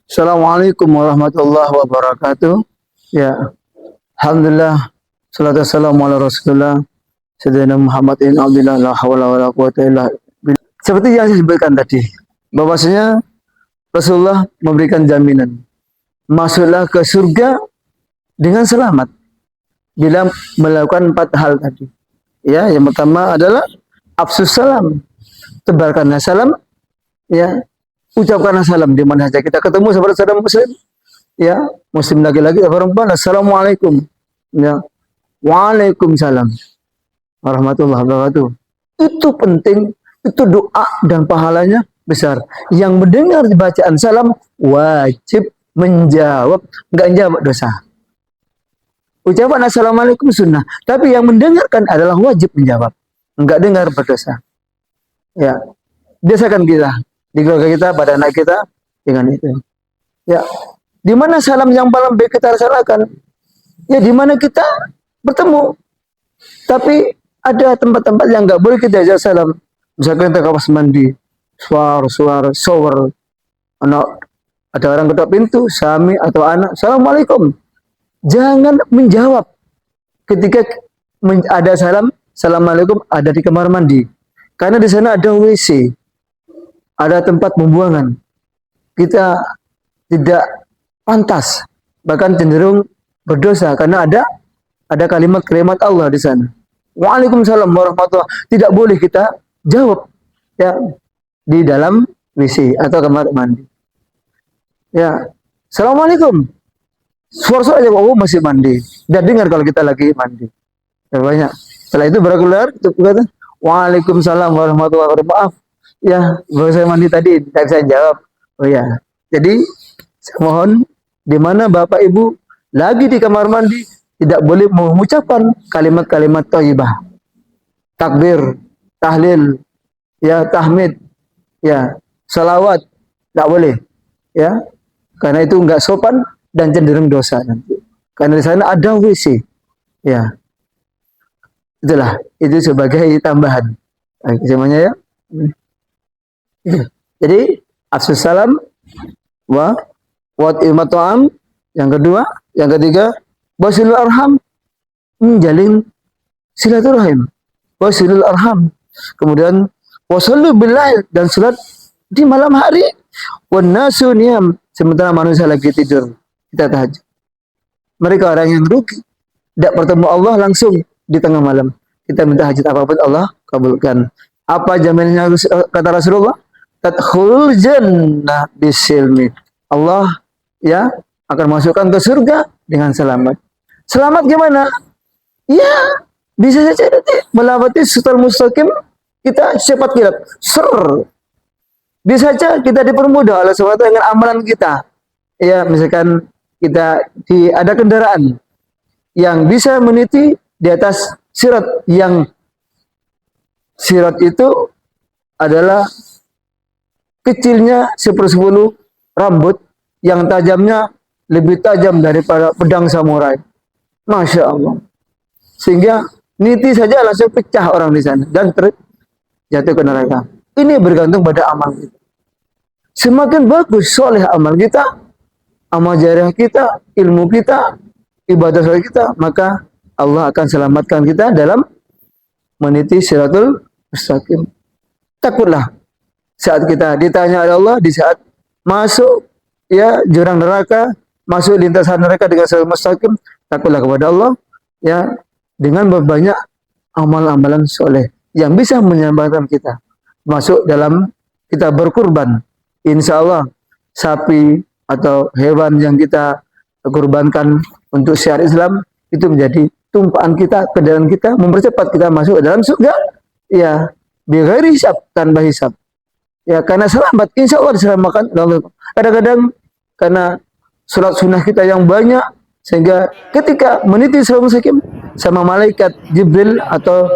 Assalamualaikum warahmatullahi wabarakatuh. Ya, alhamdulillah. Salatu wassalamu ala Rasulullah Sayyidina Muhammad ibn Abdullah la haula wala quwwata illa billah. Seperti yang saya sebutkan tadi, bahwasanya Rasulullah memberikan jaminan masuklah ke surga dengan selamat bila melakukan 4 hal tadi. Ya, yang pertama adalah afsus salam, tebarkanlah salam, ya, ucapkanlah salam di mana saja kita ketemu saudara-saudara muslim, ya, muslim laki-laki atau perempuan, assalamualaikum, ya, waalaikumsalam warahmatullahi wabarakatuh. Itu penting, itu doa dan pahalanya besar. Yang mendengar bacaan salam wajib menjawab, enggak jawab dosa. Ucapan assalamualaikum sunnah, tapi yang mendengarkan adalah wajib menjawab, enggak dengar berdosa. Ya, biasakan kita di keluarga kita, pada anak kita dengan itu. Ya, di mana salam yang paling baik kita laksanakan? Ya, di mana kita bertemu. Tapi ada tempat-tempat yang nggak boleh kita ajak salam. Misalkan kita kamar mandi, suara shower, anak, ada orang ketok pintu, suami atau anak, assalamualaikum. Jangan menjawab ketika ada salam, assalamualaikum, ada di kamar mandi. Karena di sana ada WC, ada tempat pembuangan. Kita tidak pantas, bahkan cenderung berdosa karena ada kalimat-kalimat Allah di sana. Waalaikumsalam warahmatullahi wabarakatuh. Tidak boleh kita jawab, ya, di dalam WC atau kamar mandi. Ya, assalamualaikum. Suara aja, oh masih mandi. Dan dengar kalau kita lagi mandi. Ya, banyak. Setelah itu berkeluar, itu kata, waalaikumsalam warahmatullahi wabarakatuh. Maaf, ya, baru saya mandi tadi, tidak bisa jawab. Oh ya, jadi saya mohon, di mana Bapak Ibu lagi di kamar mandi, tidak boleh mengucapkan kalimat-kalimat thayyibah, takbir, tahlil, ya, tahmid, ya, salawat, tidak boleh, ya, karena itu enggak sopan dan cenderung dosa nanti. Karena di sana ada WC, ya, itulah, itu sebagai tambahan. Semuanya ya. Jadi afsus salam wa ta'am, yang kedua, yang ketiga, wasilul arham, menjalin silaturahim, wasilul arham. Kemudian wasallu billail, dan salat di malam hari, wan nasu niyam, sementara manusia lagi tidur, kita tahajud. Mereka orang yang rugi, tidak bertemu Allah langsung di tengah malam. Kita minta hajat apapun Allah kabulkan. Apa jaminannya kata Rasulullah? Tadkhulul jannah bisilmi. Allah, ya, akan masukkan ke surga dengan selamat. Selamat gimana? Ya, bisa saja nanti melewati siratal mustaqim, kita cepat kilat. Bisa saja kita dipermudah oleh SWT dengan amalan kita. Ya, misalkan kita ada kendaraan yang bisa meniti di atas sirat, yang sirat itu adalah kecilnya 1/10 rambut, yang tajamnya lebih tajam daripada pedang samurai. Masya Allah. Sehingga niti saja langsung pecah orang di sana dan jatuh ke neraka. Ini bergantung pada amal kita. Semakin bagus soleh amal kita, amal jariah kita, ilmu kita, ibadah soleh kita, maka Allah akan selamatkan kita dalam meniti siratul mustaqim. Takutlah saat kita ditanya oleh Allah, di saat masuk, ya, jurang neraka, masuk lintasan neraka dengan siratul mustaqim, takutlah kepada Allah, ya, dengan berbanyak amal-amalan soleh yang bisa menyelamatkan kita. Masuk dalam kita berkurban, insya Allah sapi atau hewan yang kita kurbankan untuk syiar Islam itu menjadi tumpaan kita, kendaraan kita, mempercepat kita masuk dalam surga, ya, bighairi hisab, tanpa hisab. Ya, karena selamat, insya Allah diselamatkan. Kadang-kadang karena sholat sunnah kita yang banyak, sehingga ketika meniti siratal mustaqim sama malaikat Jibril atau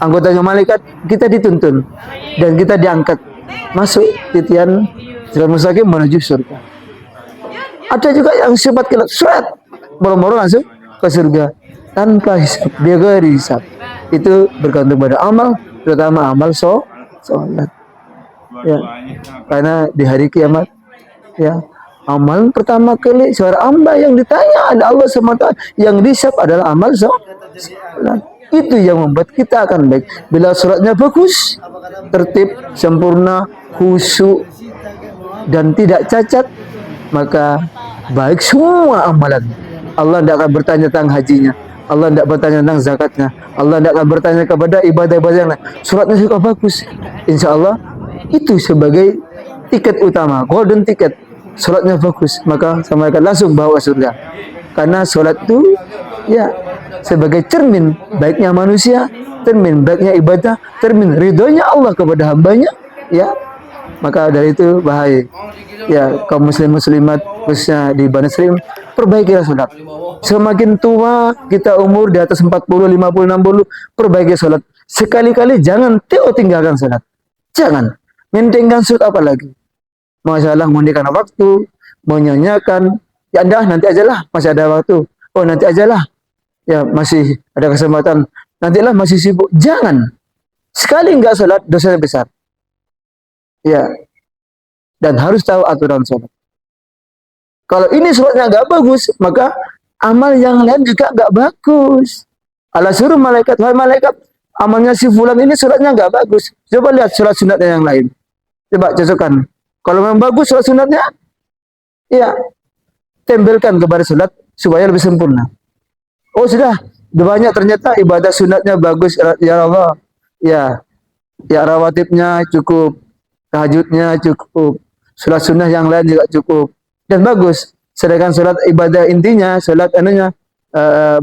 anggotanya malaikat, kita dituntun dan kita diangkat masuk titian siratal mustaqim menuju surga. Ada juga yang sifat kilat, surat boro-boro langsung ke surga tanpa hisab, bighairi hisab. Itu bergantung pada amal, terutama amal sholat. Ya, karena di hari kiamat, ya, Amal pertama kali seorang hamba yang ditanya oleh Allah SWT, yang disab adalah amal sholat. Itu yang membuat kita akan baik. Bila sholatnya bagus, tertib, sempurna, khusyuk, dan tidak cacat, maka baik semua amalan. Allah tidak akan bertanya tentang hajinya, Allah tidak bertanya tentang zakatnya, Allah tidak akan bertanya kepada ibadah-ibadah yang lain. Sholatnya juga bagus, insya Allah itu sebagai tiket utama, golden ticket. Sholatnya bagus, maka sama akan langsung bawa surga. Karena sholat itu ya sebagai cermin baiknya manusia, cermin baiknya ibadah, cermin ridhonya Allah kepada hambanya. Ya, maka dari itu bahaya. Ya, kaum muslim muslimat khususnya di Banasrim, perbaikilah sholat. Semakin tua kita umur di atas 40, 50, 60, perbaiki sholat. Sekali-kali jangan tinggalkan sholat. Jangan mentingkan sholat apalagi. Masalah mendikan waktu, menyanyikan, ya dah nanti ajalah, masih ada waktu. Oh nanti ajalah, ya masih ada kesempatan. Nantilah masih sibuk. Jangan. Sekali enggak sholat, dosanya besar. Ya, dan harus tahu aturan sholat. Kalau ini sholatnya enggak bagus, maka amal yang lain juga enggak bagus. Allah suruh malaikat, wahai malaikat, amalnya si fulan ini sholatnya enggak bagus. Coba lihat sholat sunatnya yang lain. Coba cocokkan. Kalau memang bagus sholat sunatnya, ya tempelkan kepada sholat supaya lebih sempurna. Oh sudah, banyak ternyata ibadah sunatnya bagus, ya Allah. Ya, ya rawatibnya cukup, tahajudnya cukup, sholat sunnah yang lain juga cukup dan bagus. Sedangkan sholat ibadah intinya, sholat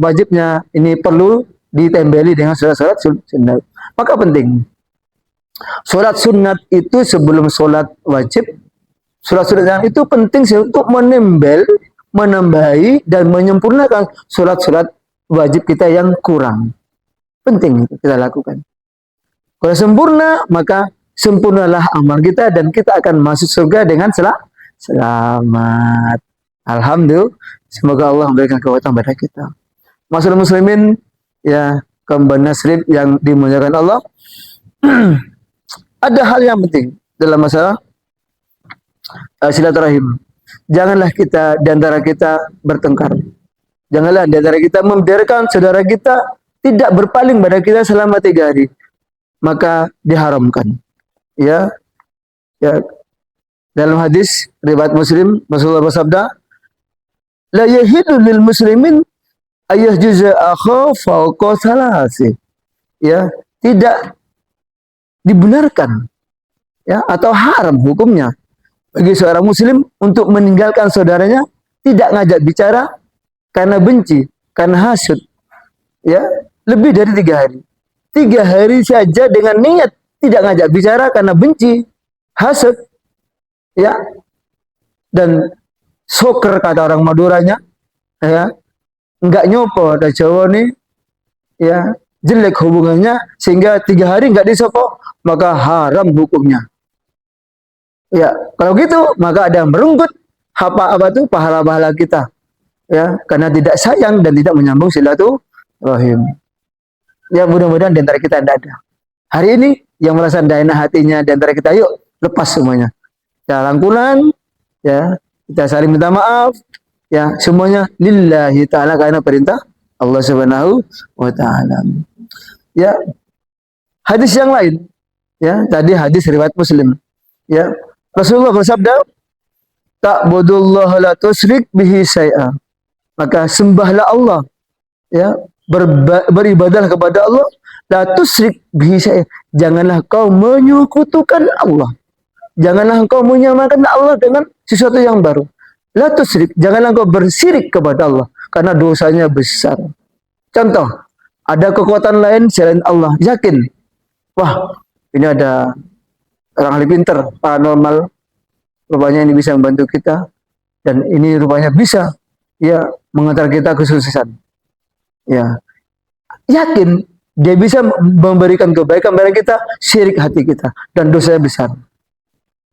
wajibnya ini perlu ditembeli dengan sholat sunat. Maka penting. Sholat sunat itu sebelum sholat wajib. Sholat sunat yang itu penting untuk menambahi dan menyempurnakan sholat-sholat wajib kita yang kurang. Penting itu kita lakukan. Kalau sempurna, maka sempurnalah amal kita dan kita akan masuk surga dengan selamat. Alhamdulillah. Semoga Allah memberikan kekuatan pada kita. Masyaallah muslimin, ya kaum Banasrim yang dimuliakan Allah. Ada hal yang penting dalam masalah silaturahim. Janganlah kita di antara kita bertengkar. Janganlah di antara kita membiarkan saudara kita tidak berpaling pada kita selama 3 hari. Maka diharamkan. Ya, ya. Dalam hadis riwayat Muslim, Rasulullah bersabda, "La yahidu lil muslimin ayyahjuza akha fawqa salasi." Ya, tidak dibenarkan ya atau haram hukumnya bagi seorang muslim untuk meninggalkan saudaranya, tidak ngajak bicara karena benci, karena hasud, ya lebih dari 3 hari. 3 hari saja dengan niat tidak ngajak bicara karena benci, hasud, ya dan soker kata orang Maduranya, ya nggak nyopo ada Jawa nih, ya jelek hubungannya sehingga 3 hari nggak disopo, maka haram hukumnya. Ya, kalau gitu maka ada yang merenggut apa tuh pahala-pahala kita. Ya, karena tidak sayang dan tidak menyambung silaturahim. Ya, mudah-mudahan di antara kita tidak ada. Hari ini yang merasa tidak enak hatinya di antara kita, yuk lepas semuanya. Ya, rangkulan, ya, kita saling minta maaf, ya, semuanya lillahi ta'ala karena perintah Allah Subhanahu wa taala. Ya, hadis yang lain, ya, tadi hadis riwayat Muslim. Ya, Rasulullah bersabda, "Ta'budullaha la tusyrik bihi syai'a." Maka sembahlah Allah, ya, beribadahlah kepada Allah, la tusyrik bihi syai'a. Janganlah kau menyekutukan Allah. Janganlah kau menyamakan Allah dengan sesuatu yang baru. La tusyrik, janganlah kau bersirik kepada Allah karena dosanya besar. Contoh, ada kekuatan lain selain Allah, yakin, wah, ini ada orang ahli pinter, paranormal, rupanya ini bisa membantu kita, dan ini rupanya bisa, ya, mengantar kita ke kesuksesan. Ya, yakin dia bisa memberikan kebaikan pada kita, syirik hati kita, dan dosanya besar.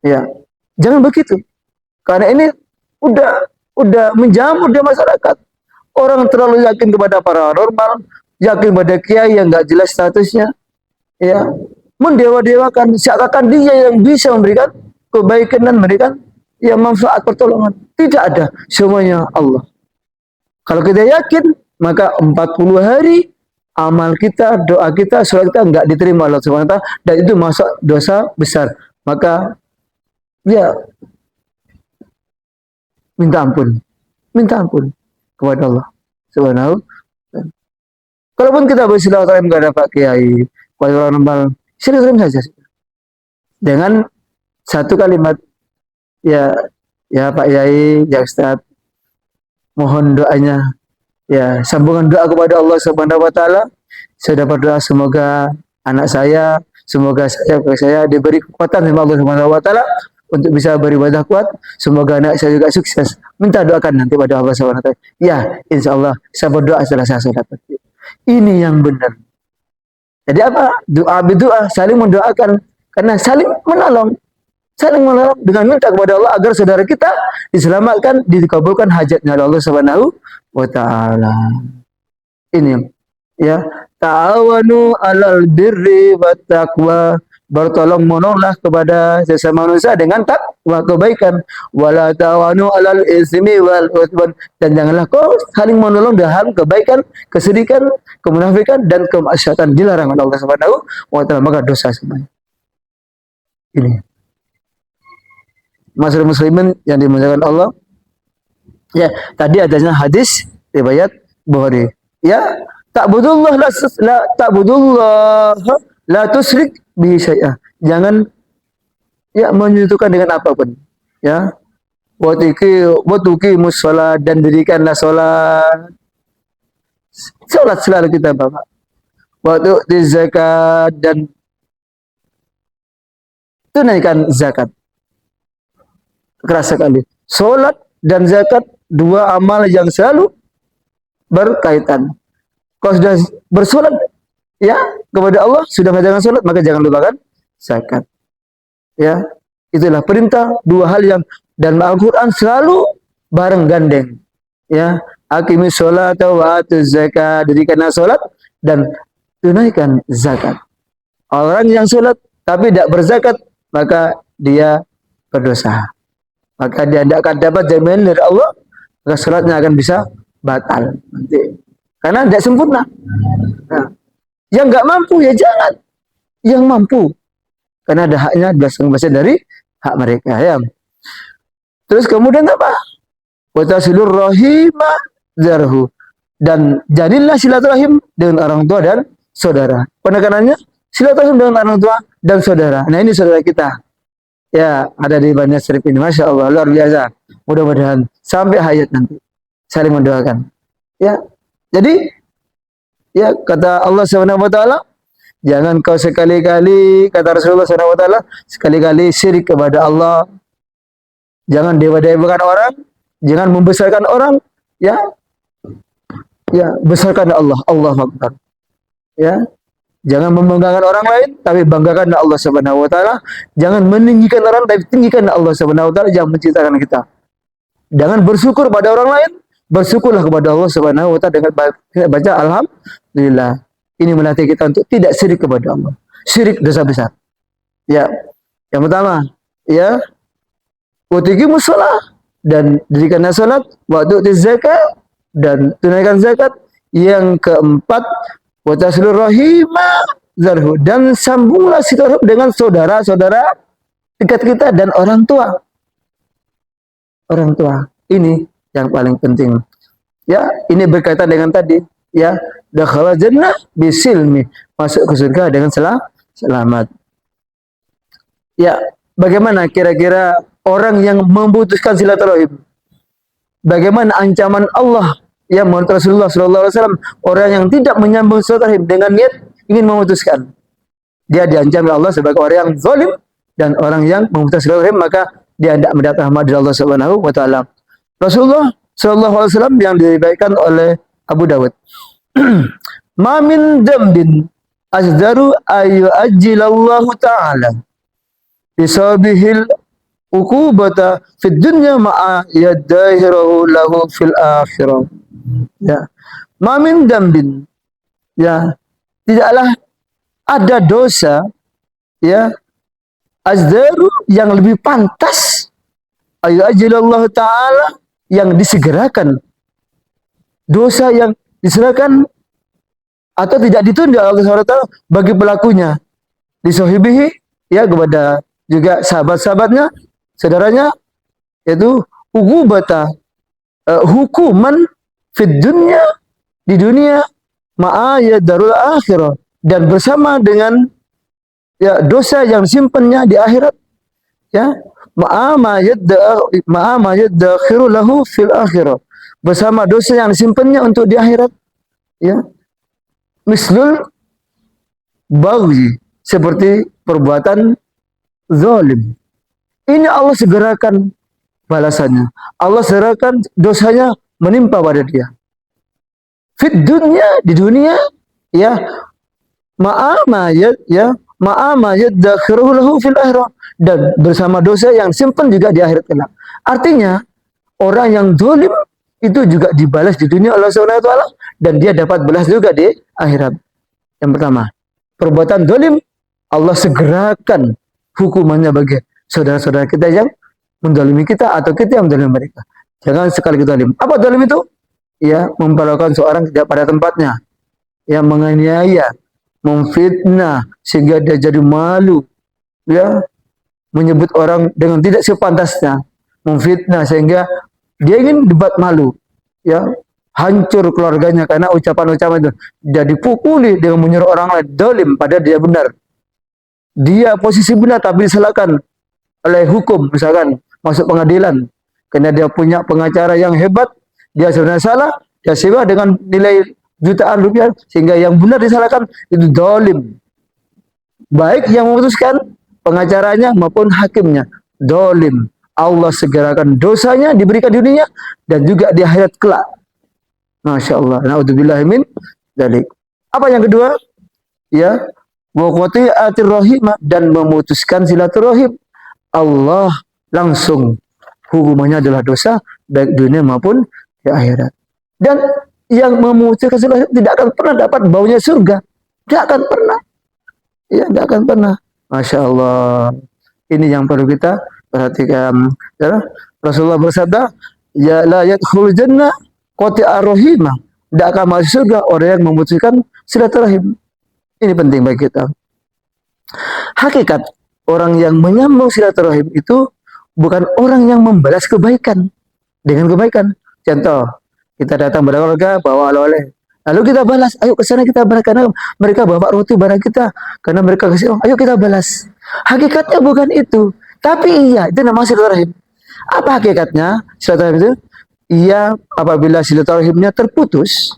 Ya, jangan begitu, karena ini udah menjamur di masyarakat. Orang terlalu yakin kepada paranormal, yakin pada kiai yang nggak jelas statusnya, ya, mendewa-dewakan seakan dia yang bisa memberikan kebaikan dan memberikan ya manfaat pertolongan. Tidak ada, semuanya Allah. Kalau kita yakin, maka 40 hari amal kita, doa kita, sholat kita enggak diterima Allah Subhanahu wa taala dan itu masuk dosa besar. Maka ya minta ampun. Minta ampun kepada Allah Subhanahu. Kalaupun kita bersilaturahim kepada Pak Kiai, kepada orang normal, silaturahim saja. Dengan satu kalimat, ya ya Pak Kiai, ya Ustaz, mohon doanya, ya sambungan doa kepada Allah Subhanahu wa taala. Saya dapat doa semoga anak semoga saya diberi kekuatan sama Allah Subhanahu wa taala untuk bisa beribadah kuat. Semoga anak saya juga sukses. Minta doakan nanti pada Allah Subhanahu wa taala. Ya, insyaallah saya berdoa setelah saya sholat. Ini yang benar. Jadi apa? Doa berdoa, saling mendoakan karena saling menolong. Saling menolong dengan minta kepada Allah agar saudara kita diselamatkan, dikabulkan hajatnya oleh Allah Subhanahu wa taala. Ini ya, ta'awanu 'alal birri wat taqwa. Bertolong menolonglah kepada sesama manusia dengan takwa kebaikan. Wala ta'awanu 'alal ismi wal udwan. Dan janganlah kau saling menolong dalam kebaikan, kesedihan, kemunafikan dan kemaksiatan, dilarang oleh Allah Subhanahu wa taala, maka dosa semuanya. Ini masyarakat muslimin yang dimuliakan Allah. Ya, tadi adanya hadis riwayat Bukhari. Ya, ta'budullah la tusyrik bihi syai'ah. Jangan ya menyekutukan dengan apapun. Ya. Watuki musolat dan dirikanlah solat. Solat selalu kita Bapak. Waktu di zakat dan tunaikan zakat. Keras sekali. Solat dan zakat dua amal yang selalu berkaitan. Kalau sudah bersolat ya kepada Allah, sudah menjalankan solat, maka jangan lupakan zakat. Ya, itulah perintah dua hal yang dan Al-Qur'an selalu bareng gandeng. Ya, aqimis sholata wa atuz zakat, dirikanlah solat dan tunaikan zakat. Orang yang solat tapi tidak berzakat, maka dia berdosa. Maka dia tidak akan dapat jaminan dari Allah, maka solatnya akan bisa batal nanti. Karena tidak sempurna. Nah, yang nggak mampu ya jangan. Yang mampu, karena ada haknya bagian dari hak mereka ya. Terus kemudian apa? Watasilur rahimah zarhu, dan jadilah silaturahim dengan orang tua dan saudara. Penekanannya silaturahim dengan orang tua dan saudara. Nah ini saudara kita. Ya ada di Banjar Sharif ini, masya Allah luar biasa. Mudah-mudahan sampai hayat nanti saling mendoakan. Ya, jadi ya kata Allah Subhanahu wa taala, jangan kau sekali-kali, kata Rasulullah Subhanahu wa taala, sekali-kali syirik kepada Allah. Jangan dewa-dewakan orang, jangan membesarkan orang, ya. Ya, besarkan Allah, Allahu Akbar. Ya. Jangan membanggakan orang lain, tapi banggakan Allah Subhanahu wa taala. Jangan meninggikan orang, tapi tinggikan Allah Subhanahu wa taala yang menciptakan kita. Jangan bersyukur pada orang lain, bersyukurlah kepada Allah Subhanahu wa taala dengan baca alhamdulillah. Ini melatih kita untuk tidak syirik kepada Allah. Syirik dosa besar. Ya. Yang pertama, ya, utiqimus shalah dan dirikanlah salat, waktu zakat dan tunaikan zakat. Yang keempat, watasilur rahimah zarhu, dan sambunglah silaturahim dengan saudara-saudara dekat kita dan orang tua. Orang tua ini yang paling penting. Ya, ini berkaitan dengan tadi. Ya, dakhala jannah bisilmi, masuk ke surga dengan selamat. Ya, bagaimana kira-kira orang yang memutuskan silaturahim? Bagaimana ancaman Allah yang menurut Rasulullah SAW, orang yang tidak menyambung silaturahim dengan niat ingin memutuskan, dia diancam oleh Allah sebagai orang yang zalim dan orang yang memutuskan silaturahim, maka dia tidak mendapat rahmat dari Allah Subhanahu wa taala. Rasulullah SAW yang diriwayatkan oleh Abu Dawud, ma min dambin azdaru ayu ajjilallahu ta'ala bisabihil uqubata fid dunya ma'a yadahirahu lahu fil akhirah. Ya, mamin dambin, ya, tidaklah ada dosa, ya, azdaru yang lebih pantas Ayyajilullah ta'ala, yang disegerakan, dosa yang disegerakan atau tidak ditunda oleh Allah SWT bagi pelakunya, disohibihi, ya, kepada juga sahabat-sahabatnya, saudaranya, yaitu ugubata, hukuman fid dunya, di dunia, ma'ayat darul akhirah, dan bersama dengan, ya, dosa yang simpannya di akhirat, ya, ma'ama yaddakhiru lahu fil akhirah, bersama dosa yang disimpannya untuk di akhirat, ya, mislul baghi, seperti perbuatan zalim. Ini Allah segerakan balasannya. Allah segerakan dosanya menimpa pada dia. Fit dunya, di dunia, ya, ma'ama yaddakhiru lahu fil akhirah, dan bersama dosa yang simpan juga di akhirat kelak. Artinya, orang yang zalim itu juga dibalas di dunia Allah Subhanahu wa taala, dan dia dapat balas juga di akhirat. Yang pertama, perbuatan zalim Allah segerakan hukumannya bagi saudara-saudara kita yang menzalimi kita atau kita yang menzalimi mereka. Jangan sekali kita zalim. Apa zalim itu? Ya, memperlakukan seorang tidak pada tempatnya, yang menganiaya, memfitnah sehingga dia jadi malu, ya, menyebut orang dengan tidak sepantasnya, memfitnah sehingga dia ingin dibuat malu, ya, hancur keluarganya karena ucapan-ucapan itu. Dia dipukuli dengan menyuruh orang lain zalim, padahal dia benar. Dia posisi benar tapi disalahkan oleh hukum, misalkan masuk pengadilan karena dia punya pengacara yang hebat, dia sebenarnya salah, dia sewa dengan nilai jutaan rupiah sehingga yang benar disalahkan, itu zalim. Baik yang memutuskan pengacaranya maupun hakimnya, zalim. Allah segerakan dosanya, diberikan di dunia dan juga di akhirat kelak. Masya Allah. Na'udzubillahi min dzalik. Apa yang kedua? Ya, wa qati'atir rahimah, dan memutuskan silaturahim. Allah langsung hukumannya adalah dosa baik dunia maupun di akhirat. Dan yang memutuskan silaturahim tidak akan pernah dapat baunya surga. Tidak akan pernah. Ya, tidak akan pernah. Masya Allah. Ini yang perlu kita perhatikan. Ya, Rasulullah bersabda, ya la yadkhulul jannah qati'ar rahimah. Tidak akan masuk surga orang yang memutuskan silaturahim. Ini penting bagi kita. Hakikat orang yang menyambung silaturahim itu bukan orang yang membalas kebaikan dengan kebaikan. Contoh, kita datang pada keluarga bawa oleh-oleh, lalu kita balas, ayo ke sana kita balas karena mereka bawa roti barang kita, karena mereka kasih, ayo kita balas. Hakikatnya bukan itu, tapi iya, itu namanya silaturahim. Apa hakikatnya silaturahim itu? Iya, apabila silaturahimnya terputus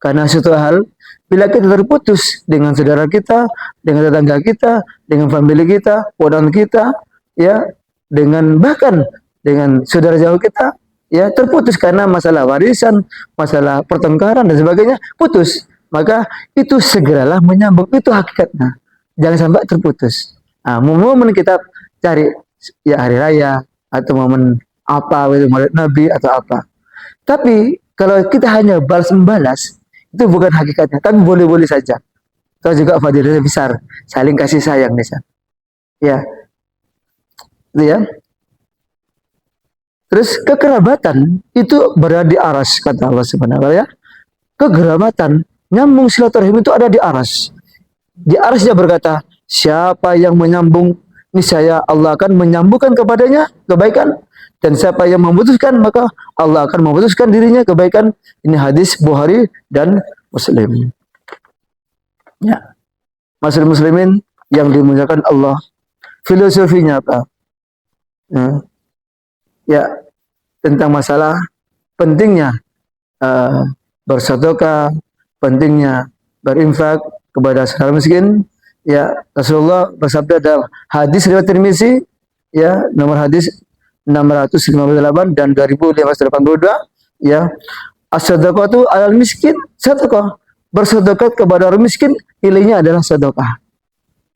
karena suatu hal, bila kita terputus dengan saudara kita, dengan tetangga kita, dengan famili kita, orang kita, ya, dengan bahkan dengan saudara jauh kita, ya, terputus karena masalah warisan, masalah pertengkaran dan sebagainya, putus. Maka itu segeralah menyambung, itu hakikatnya. Jangan sampai terputus. Nah, momen kita cari, ya, hari raya atau momen apa, itu Maulid Nabi atau apa. Tapi kalau kita hanya balas membalas, itu bukan hakikatnya, tapi boleh-boleh saja. Itu juga fadilahnya besar, saling kasih sayang besar. Ya, itu ya. Terus kekerabatan itu berada di aras, kata Allah Subhanahu wa taala, ya. Kekerabatan, nyambung silaturahim itu ada di aras. Di aras dia berkata, siapa yang menyambung, niscaya Allah akan menyambungkan kepadanya kebaikan, dan siapa yang memutuskan, maka Allah akan memutuskan dirinya kebaikan. Ini hadis Bukhari dan Muslim. Ya, muslimin yang dimuliakan Allah, filosofinya apa? Ya, tentang masalah pentingnya bersedekah, pentingnya berinfak kepada saudara miskin. Ya, Rasulullah bersabda dalam hadis riwayat Tirmizi, ya, nomor hadis 658 dan 2582, ya, as-sadaqatu alal miskin sedekah. Bersedekah kepada orang miskin nilainya adalah sedekah.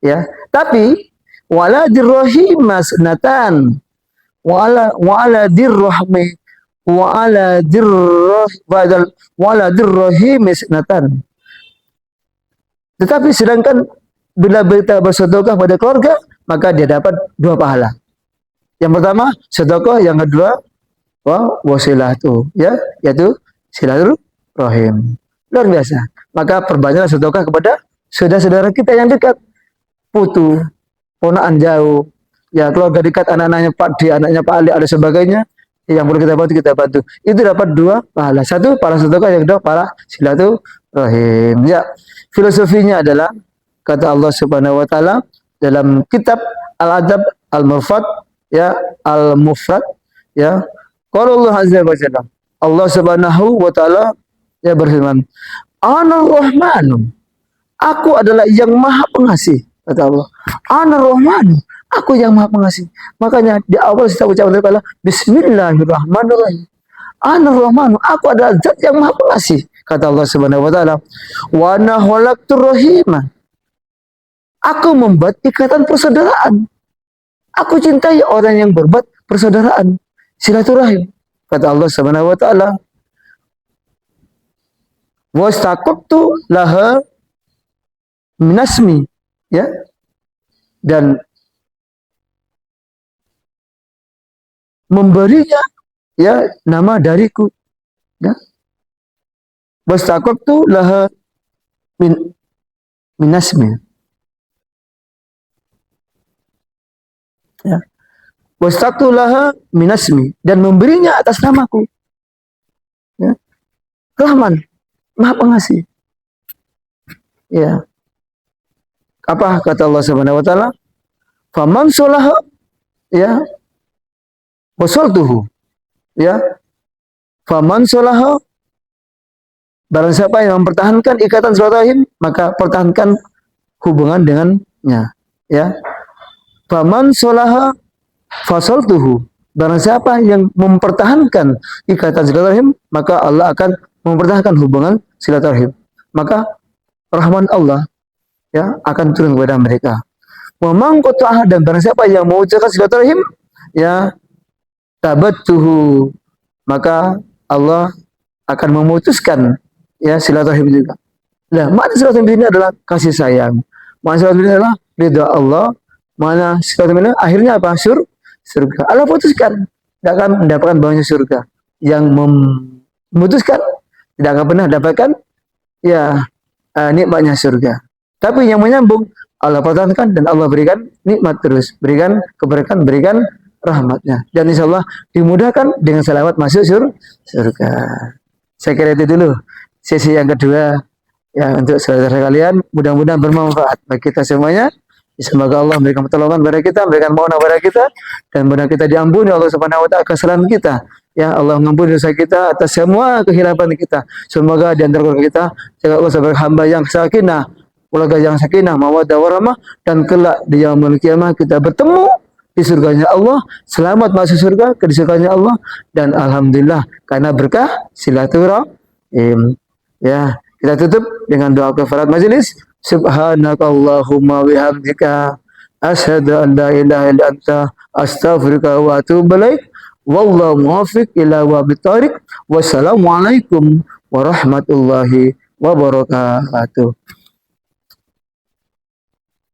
Ya, tapi wala dirrahim masnatan, wala dirrahmi wala dirrahim masnatan. Tetapi sedangkan bila kita bersedekah pada keluarga, maka dia dapat 2 pahala. Yang pertama sedekah, yang kedua wasilatu, ya, yaitu silaturahim. Luar biasa. Maka perbanyaklah sedekah kepada saudara-saudara kita yang dekat, putu, ponaan jauh, ya keluarga dekat, anak-anaknya Pak D, anaknya Pak Ali, ada sebagainya. Yang perlu kita bantu, kita bantu. Itu dapat dua pahala. Satu, pahala sedekah, yang kedua pahala silaturahim. Ya, filosofinya adalah kata Allah Subhanahu wa taala dalam kitab Al-Adab Al-Mufrad, ya, Al-Mufrad, ya. Qala Allah azza wa jalla, Allah Subhanahu wa taala ya berfirman, Anar Rahmanu, aku adalah yang maha pengasih, kata Allah. Anar Rahmanu, aku yang maha pengasih. Makanya di awal kita ucapkan adalah Bismillahirrahmanirrahim. Anar Rahmanu, aku adalah zat yang maha pengasih, kata Allah Subhanahu wa taala. Wa ana khalaqtur rahimah, aku membuat ikatan persaudaraan. Aku cintai orang yang berbuat persaudaraan, silaturahim, kata Allah Subhanahu wa taala. Wastaqtu laha minasmi, ya, dan memberinya, ya, nama dariku, ya. Wastaqtu laha minasmi, ya. Wastaqtu laha minasmi, dan memberinya atas namaku, ya. Rahman, maha pengasih, ya. Apa kata Allah Subhanahu wa taala? Faman sholaha, ya, wasaltuhu, ya. Faman sholaha, barang siapa yang mempertahankan ikatan silaturahim, maka pertahankan hubungan dengannya, ya. Faman sholaha fasaltuhu, barang siapa yang mempertahankan ikatan silaturahim, maka Allah akan mempertahankan hubungan silaturahim. Maka rahman Allah, ya, akan turun kepada mereka. Wa man qata'ah, dan barang siapa yang mengucapkan silaturahim, ya, tabattuhu, maka Allah akan memutuskan, ya, silaturahim juga. Nah, makna silaturahim ini adalah kasih sayang. Makna silaturahim ini adalah ridha Allah. Makna silaturahim ini akhirnya apa? Surga. Allah putuskan tidak akan mendapatkan baunya surga. Yang memutuskan tidak akan pernah dapatkan, ya, nikmatnya surga. Tapi yang menyambung Allah pertahankan, dan Allah berikan nikmat terus, berikan keberkahan, berikan rahmatnya, dan insya Allah dimudahkan dengan selawat masuk surga. Saya kira itu dulu sesi yang kedua, ya, untuk saudara kalian. Mudah-mudahan bermanfaat bagi kita semuanya. Semoga Allah memberikan pertolongan kepada kita, memberikan maunah kepada kita, dan mudah kita diampuni Allah Subhanahu wa taala kesalahan kita. Ya Allah, mengampuni dosa kita atas semua kehilapan kita. Semoga di antara keluarga kita jaga Allah sebagai hamba yang sakinah, keluarga yang sakinah, mawaddah warahmah, dan kelak di yaumul kiamah kita bertemu di surganya Allah, selamat masuk surga ke surganya Allah, dan alhamdulillah karena berkah silaturahim. Ya, kita tutup dengan doa kafarat majelis. Subhanakallahumma bihamdika asyhadu an la ilaha illa anta astaghfiruka wa atubu ilaik. Wallahu muwaffiq ila aqwamit thoriq. Wassalamualaikum warahmatullahi wabarakatuh.